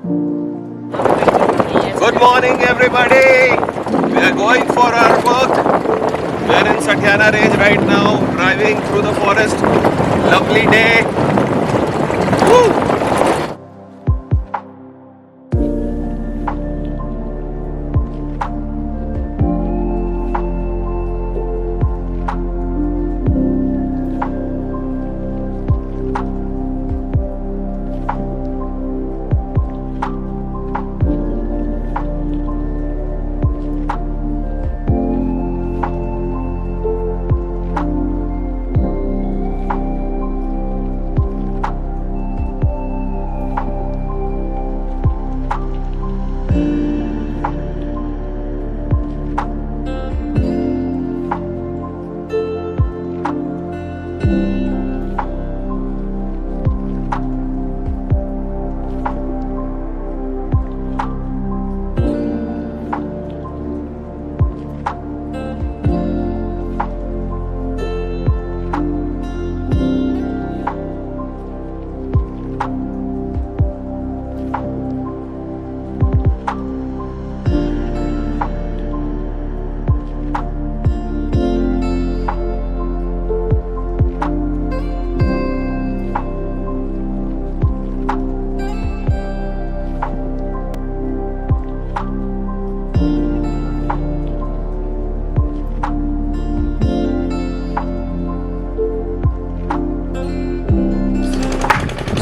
Good morning, everybody. We are going for our work. We are in Satyana range right now, driving through the forest. Lovely day. Woo!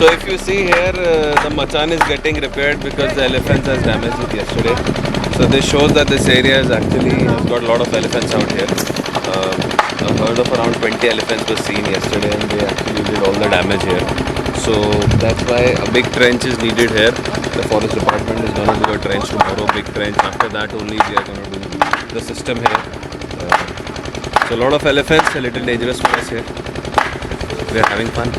So if you see here, the machan is getting repaired because the elephants has damaged it yesterday. So this shows that this area has actually got a lot of elephants out here. A herd of around 20 elephants was seen yesterday and they actually did all the damage here. So that's why a big trench is needed here. The forest department is going to do a trench tomorrow, big trench. After that only they are going to do the system here. So a lot of elephants, a little dangerous for us here. We are having fun.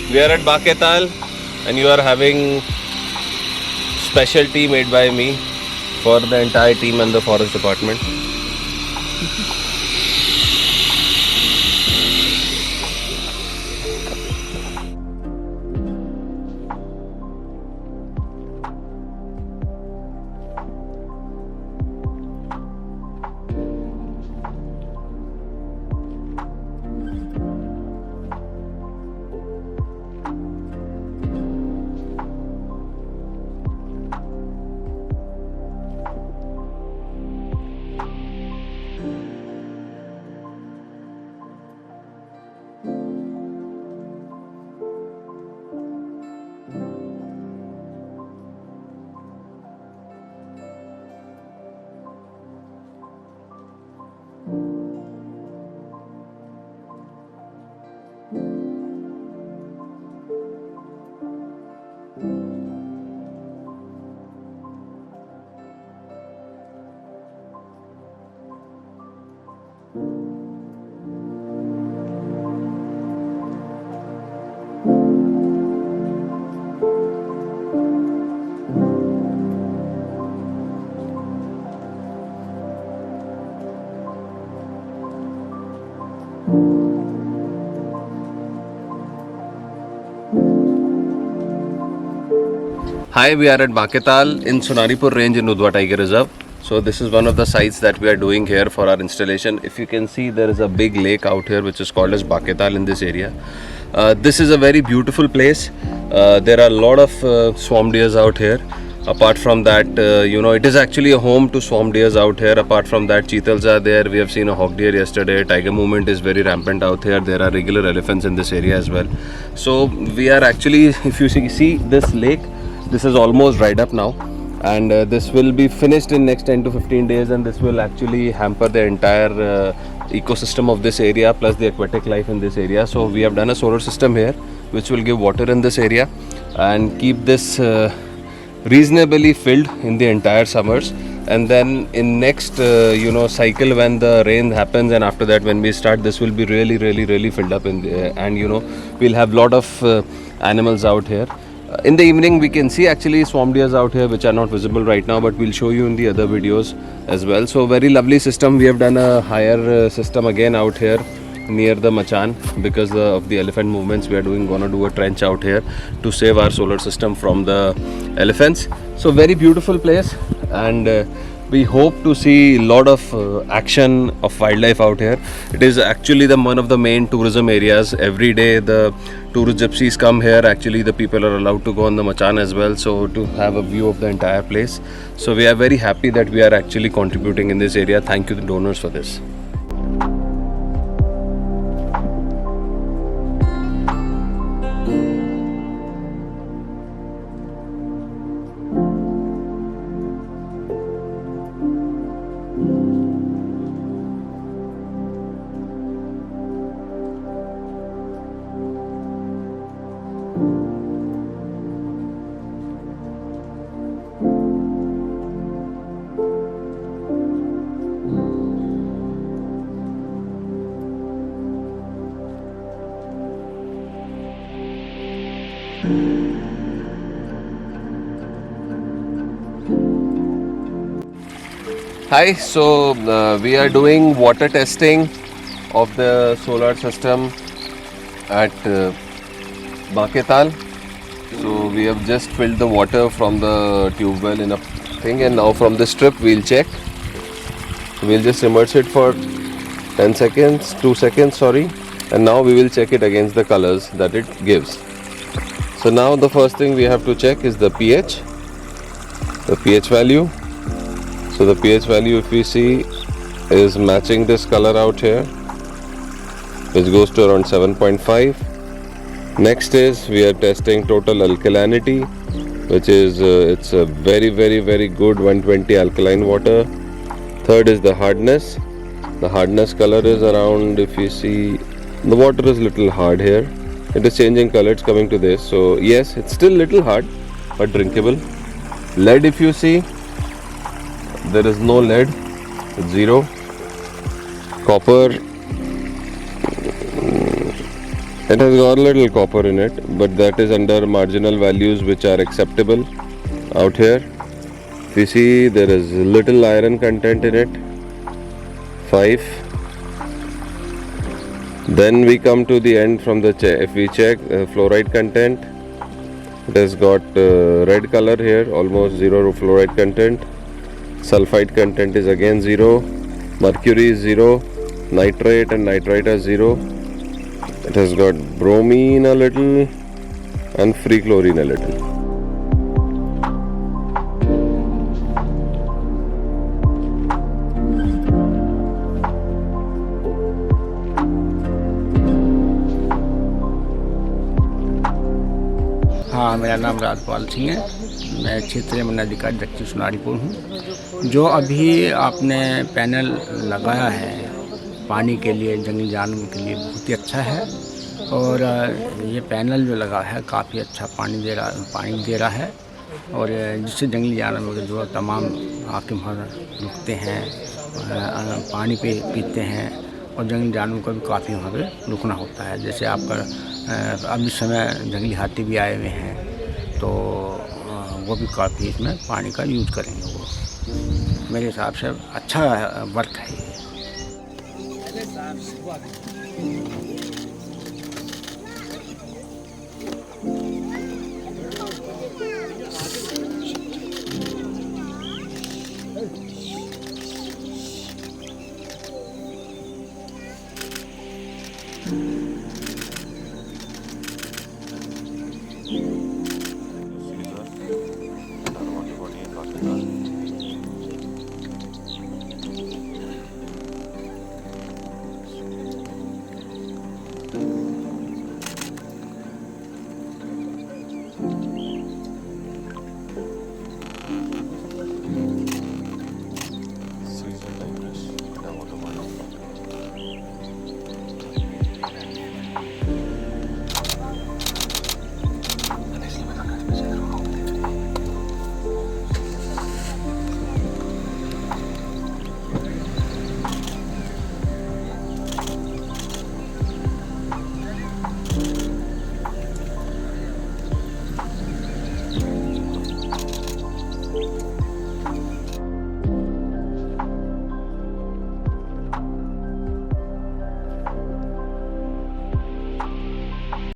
We are at Baanke Taal and you are having special tea made by me for the entire team and the forest department. Hi, we are at Baanke Taal in Sonaripur range in Dudhwa Tiger Reserve. So this is one of the sites that we are doing here for our installation. If you can see, there is a big lake out here which is called as Baanke Taal in this area. This is a very beautiful place. There are a lot of swarm deers out here. Apart from that, it is actually a home to swarm deers out here. Apart from that, cheetahs are there. We have seen a hawk deer yesterday. Tiger movement is very rampant out here. There are regular elephants in this area as well. So we are actually, if you see this lake, this is almost dried up now, and this will be finished in next 10 to 15 days, and this will actually hamper the entire ecosystem of this area plus the aquatic life in this area. So we have done a solar system here which will give water in this area and keep this reasonably filled in the entire summers, and then in next cycle when the rain happens, and after that when we start, this will be really filled up in the, and we'll have lot of animals out here. In the evening we can see actually swarm deers out here which are not visible right now, but we'll show you in the other videos as well. So very lovely system. We have done a higher system again out here near the Machan because of the elephant movements. We are gonna do a trench out here to save our solar system from the elephants. So very beautiful place, and we hope to see a lot of action of wildlife out here. It is actually one of the main tourism areas. Every day the tourist gypsies come here. Actually the people are allowed to go on the Machan as well, so to have a view of the entire place. So we are very happy that we are actually contributing in this area. Thank you to the donors for this. Hi, so we are doing water testing of the solar system at Baanke Taal. So we have just filled the water from the tube well in a thing, and now from the strip we'll check. We'll just immerse it for 10 seconds, 2 seconds, sorry, and now we will check it against the colors that it gives. So now the first thing we have to check is the pH value. So the pH value, if we see, is matching this color out here, which goes to around 7.5. Next is we are testing total alkalinity, which is it's a very good 120 alkaline water. Third is the hardness. The hardness color is around, if you see, the water is little hard here. It is changing color, it's coming to this. So yes, it's still little hard but drinkable. Lead, if you see, there is no lead, it's 0. Copper, it has got a little copper in it, but that is under marginal values which are acceptable out here. If you see, there is little iron content in it, 5. Then we come to the end from the check. If we check fluoride content, it has got red color here, almost 0 fluoride content. Sulfide content is again 0. Mercury is 0. Nitrate and nitrite are 0. It has got bromine a little and free chlorine a little. हाँ, मेरा नाम राजपाल सिंह है। मैं क्षेत्रीय मंडलाधिकारी दक्षिण सोनारीपुर हूँ। जो अभी आपने पैनल लगाया है पानी के लिए, जंगली जानवरों के लिए, बहुत ही अच्छा है। और ये पैनल जो लगा है काफ़ी अच्छा पानी दे रहा है, और जिससे जंगली जानवर के जो तमाम आके वहाँ रुकते हैं, पानी पीते हैं, और जंगली जानवरों का भी काफ़ी वहाँ पे रुकना होता है। जैसे आपका अब इस समय जंगली हाथी भी आए हुए हैं, तो वो भी काफ़ी इसमें पानी का यूज़ करेंगे। वो मेरे हिसाब से अच्छा वर्क है ये। है।